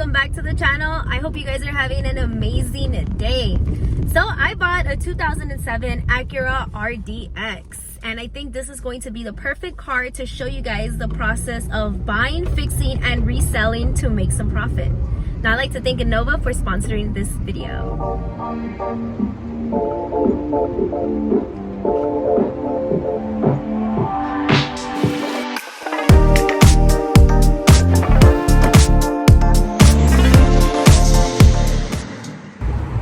welcome back to the channel. I hope you guys are having an amazing day. So I bought a 2007 Acura RDX, and I think this is going to be the perfect car to show you guys the process of buying, fixing, and reselling to make some profit. Now I'd like to thank Innova for sponsoring this video.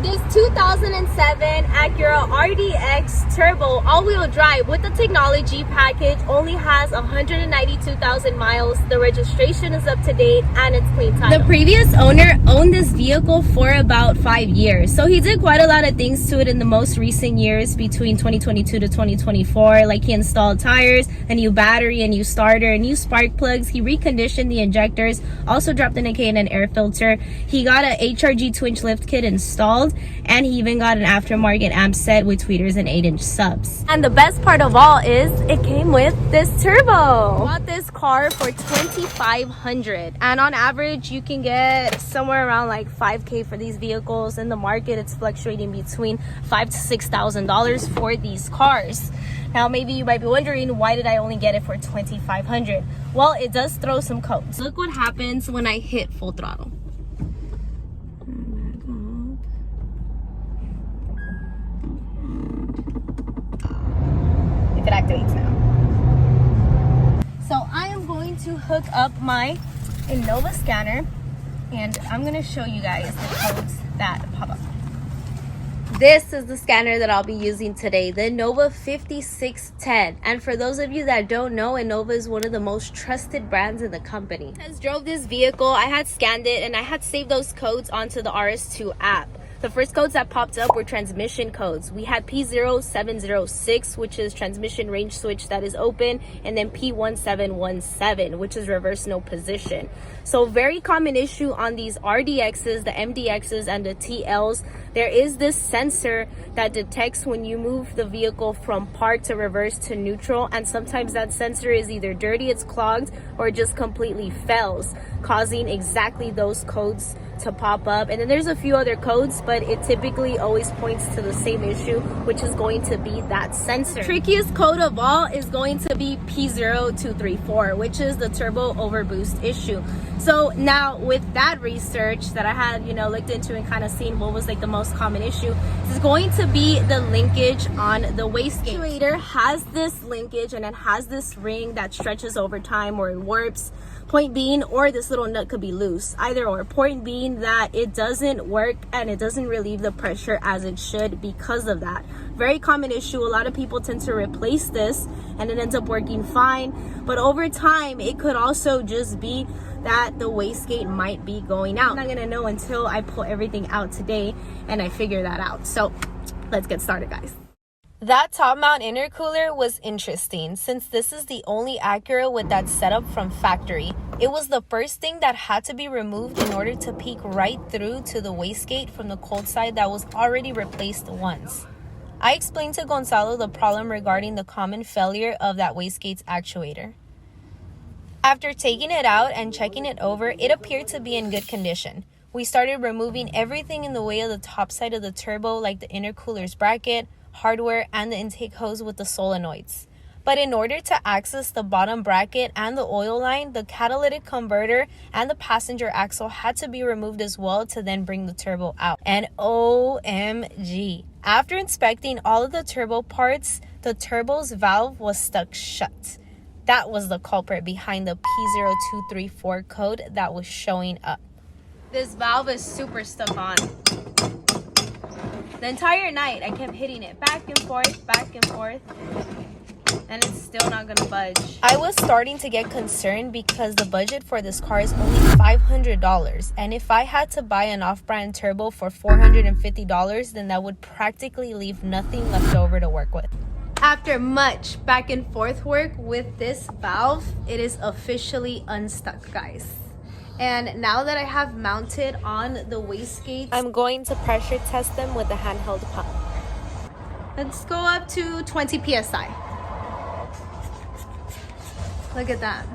This 2007 Acura RDX Turbo all-wheel drive with the technology package only has 192,000 miles. The registration is up to date and it's clean title. The previous owner owned this vehicle for about 5 years, so he did quite a lot of things to it in the most recent years between 2022 to 2024. Like, he installed tires, a new battery, a new starter, new spark plugs. He reconditioned the injectors, also dropped in a K&N air filter. He got a HRG 2-inch lift kit installed, and he even got an aftermarket amp set with tweeters and 8-inch subs. And the best part of all is it came with this turbo. Bought this car for $2,500, and on average you can get somewhere around like $5K for these vehicles. In the market, it's fluctuating between $5,000 to $6,000 for these cars. Now maybe you might be wondering, why did I only get it for $2,500? Well, it does throw some codes. Look what happens when I hit full throttle. If it activates now. So I am going to hook up my Innova scanner, and I'm going to show you guys the codes that pop up. This is the scanner that I'll be using today, the Innova 5610. And for those of you that don't know, Innova is one of the most trusted brands in the company. I drove this vehicle, I had scanned it, and I had saved those codes onto the RS2 app. The first codes that popped up were transmission codes. We had P0706, which is transmission range switch that is open, and then P1717, which is reverse no position. So very common issue on these RDXs, the MDXs, and the TLs. There is this sensor that detects when you move the vehicle from park to reverse to neutral, and sometimes that sensor is either dirty, it's clogged, or it just completely fails, causing exactly those codes to pop up. And then there's a few other codes, but it typically always points to the same issue, which is going to be that sensor. Trickiest code of all is going to be P0234, which is the turbo overboost issue. So now with that research that I had, looked into and kind of seen what was like the most common issue, is going to be the linkage on the wastegate. The actuator has this linkage, and it has this ring that stretches over time or it warps. Point being, or this little nut could be loose, either or. Point being that it doesn't work and it doesn't relieve the pressure as it should because of that. Very common issue. A lot of people tend to replace this and it ends up working fine, but over time it could also just be that the wastegate might be going out. I'm not gonna know until I pull everything out today and I figure that out. So let's get started, guys. That top mount intercooler was interesting, since this is the only Acura with that setup from factory. It was the first thing that had to be removed in order to peek right through to the wastegate from the cold side that was already replaced once. I explained to Gonzalo the problem regarding the common failure of that wastegate's actuator. After taking it out and checking it over, it appeared to be in good condition. We started removing everything in the way of the top side of the turbo, like the intercooler's bracket, hardware, and the intake hose with the solenoids. But in order to access the bottom bracket and the oil line, the catalytic converter and the passenger axle had to be removed as well to then bring the turbo out. And OMG, after inspecting all of the turbo parts, the turbo's valve was stuck shut. That was the culprit behind the P0234 code that was showing up. This valve is super stuck on. The entire night I kept hitting it back and forth, and it's still not gonna budge. I was starting to get concerned because the budget for this car is only $500, and if I had to buy an off-brand turbo for $450, then that would practically leave nothing left over to work with. After much back and forth work with this valve, it is officially unstuck, guys. And now that I have mounted on the wastegates, I'm going to pressure test them with the handheld pump. Let's go up to 20 psi. Look at that.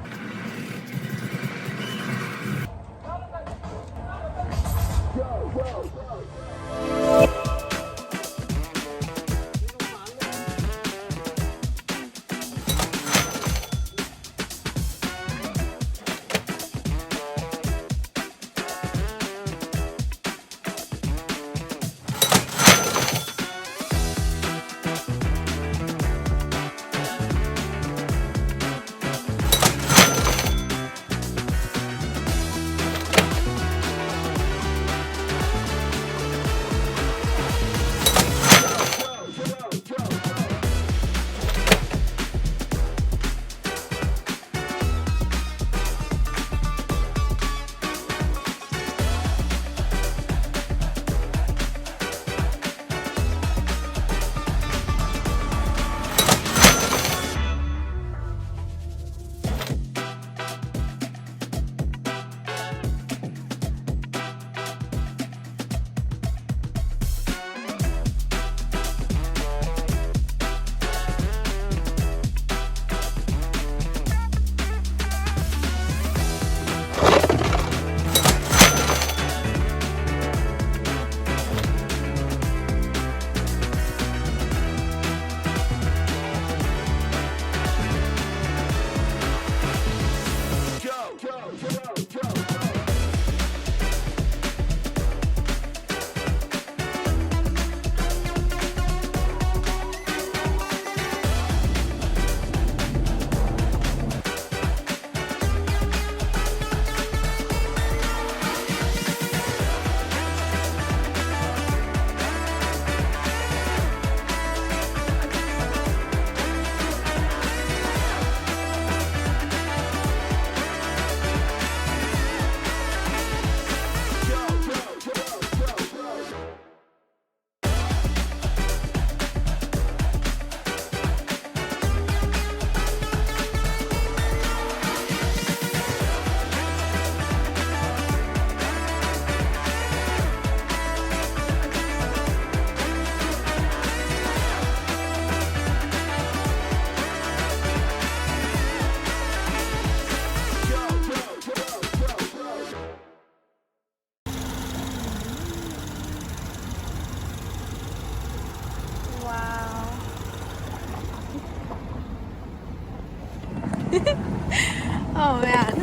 Oh man.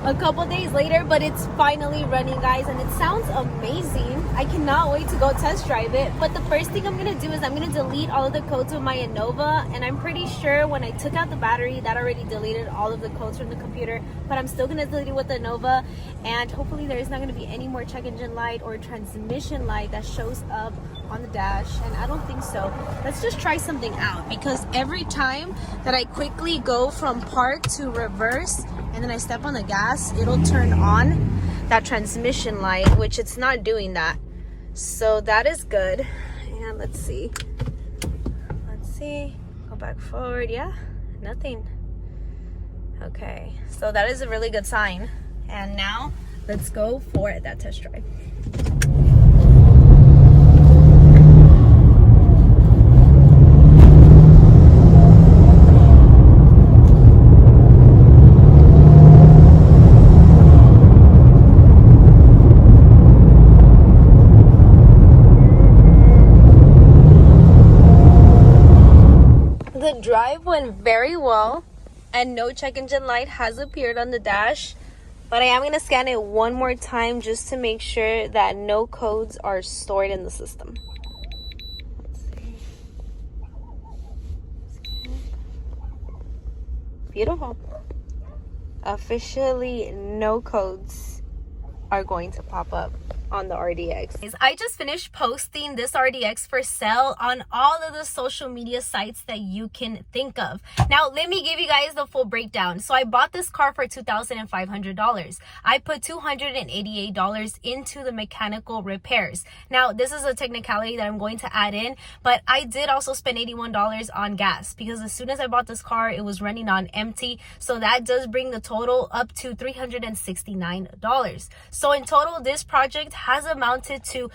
A couple days later, but it's finally running, guys, and it sounds amazing. I cannot wait to go test drive it. But the first thing I'm gonna do is I'm gonna delete all of the codes with my Innova, and I'm pretty sure when I took out the battery that already deleted all of the codes from the computer, but I'm still gonna delete it with the Innova, and hopefully there's not gonna be any more check engine light or transmission light that shows up on the dash, and I don't think so. Let's just try something out, because every time that I quickly go from park to reverse and then I step on the gas, it'll turn on that transmission light, which it's not doing that. So that is good. And let's see, go back forward. Yeah, nothing. Okay, so that is a really good sign. And now let's go for that test drive. The drive went very well, and no check engine light has appeared on the dash, but I am going to scan it one more time just to make sure that no codes are stored in the system. Let's see. Beautiful. Officially no codes are going to pop up on the RDX. I just finished posting this RDX for sale on all of the social media sites that you can think of. Now, let me give you guys the full breakdown. So I bought this car for $2,500. I put $288 into the mechanical repairs. Now, this is a technicality that I'm going to add in, but I did also spend $81 on gas, because as soon as I bought this car, it was running on empty. So that does bring the total up to $369. So in total, this project has amounted to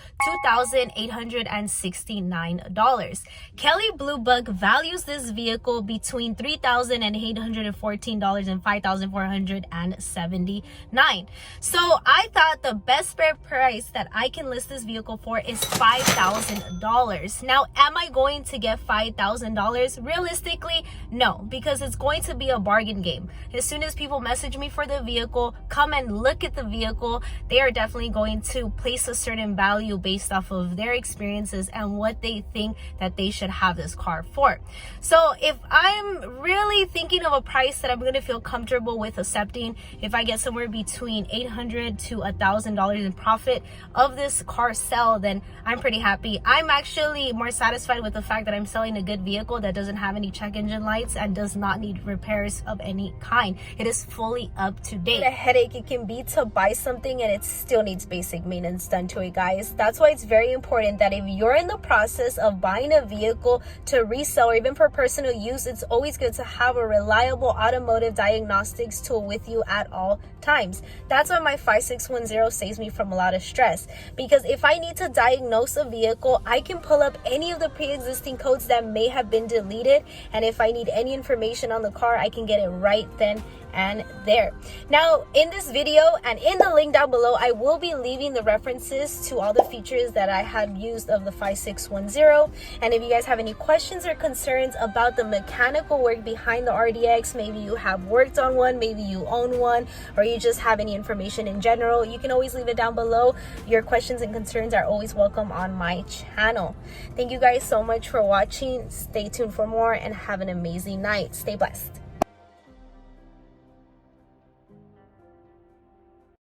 $2,869. Kelley Blue Book values this vehicle between $3,814 and $5,479. So I thought the best fair price that I can list this vehicle for is $5,000. Now, am I going to get $5,000? Realistically, no, because it's going to be a bargain game. As soon as people message me for the vehicle, come and look at the vehicle, they are definitely going to place a certain value based off of their experiences and what they think that they should have this car for. So if I'm really thinking of a price that I'm going to feel comfortable with accepting, if I get somewhere between $800 to $1,000 in profit of this car sale, then I'm pretty happy. I'm actually more satisfied with the fact that I'm selling a good vehicle that doesn't have any check engine lights and does not need repairs of any kind. It is fully up to date. What a headache it can be to buy something and it still needs basic maintenance done to it, guys. That's why it's very important that if you're in the process of buying a vehicle to resell or even for personal use, it's always good to have a reliable automotive diagnostics tool with you at all times. That's why my 5610 saves me from a lot of stress, because if I need to diagnose a vehicle, I can pull up any of the pre-existing codes that may have been deleted, and if I need any information on the car, I can get it right then and there. Now, in this video and in the link down below, I will be leaving the references to all the features that I have used of the 5610. And if you guys have any questions or concerns about the mechanical work behind the RDX, maybe you have worked on one, maybe you own one, or you just have any information in general, you can always leave it down below. Your questions and concerns are always welcome on my channel. Thank you guys so much for watching. Stay tuned for more and have an amazing night. Stay blessed.